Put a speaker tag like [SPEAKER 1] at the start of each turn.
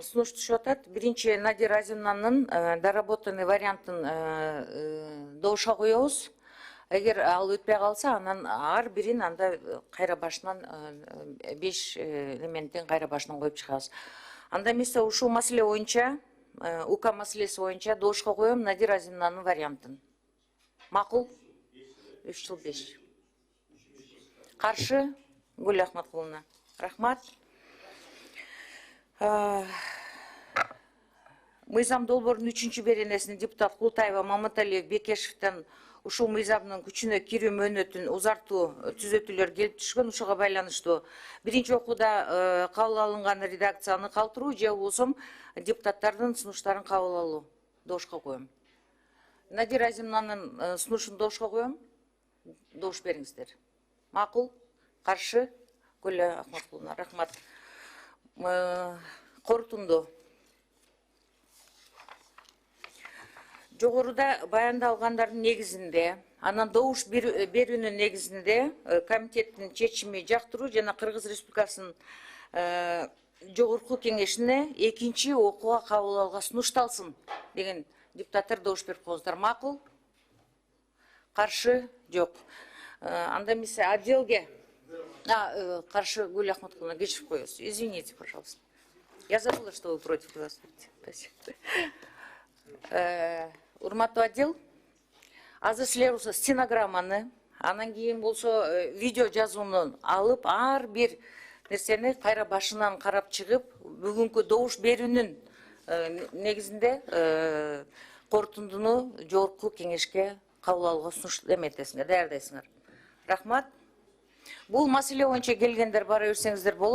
[SPEAKER 1] сунуш түшүп атат. Биринчи Надира Азимнанын доработанный вариантын добушка коебуз. Эгер ал өтпөй калса, анан ар бирин анда кайра башынан 5 элементтен кайра башынан коюп чыгабыз. Анда эмесе ушул маселе боюнча, УК маселеси боюнча добушка коем Надира Азимнанын вариантын. Макул? 3 жыл 5. Каршы Гүл Ахматкуловна. Рахмат. Мыйзам долбоорунун 3-чү беренесинин депутат Култаева, Маматалиев, Бекешевден ушул мыйзамдын күчүнө кирүү мөөнөтүн узартуу түзөтүүлөр келип түшкөн. Ушуга байланыштуу биринчи окууда кабыл алынган редакцияны калтыруу же болбосо депутаттардын сунуштарын кабыл алуу добушка коем. Надира Азимнанын сунушун добушка коем. Добуш бериңиздер. Макул? Каршы Гүл Ахматкуловна. Рахмат. Корутунду. Жогоруда баяндалгандардын негизинде, анан добуш берүүнүн негизинде комитеттин чечими жактыруу жана Кыргыз Республикасынын жогорку кеңешине 2-чи окууга кабыл алууга сунушталсын деген депутаттар добуш берип коюңуздар. Макул? Каршы? Жок. Анда эмесе отделге каршы Гүл Ахматкуловна, кечирип коесуз. Извините, пожалуйста. Я забыла, что вы против голосуете. Урматтуу отдел, азыр силер стенограмманы, анан кийин болсо видео жазууну алып, ар бир нерсени кайра башынан карап чыгып, бүгүнкү добуш берүүнүн негизинде корутундуну жогорку кеңешке кабыл алууга сунуш эметесиңер, даярдайсыңар. Рахмат. Бул маселе боюнча келгендер бара берсеңиздер болот.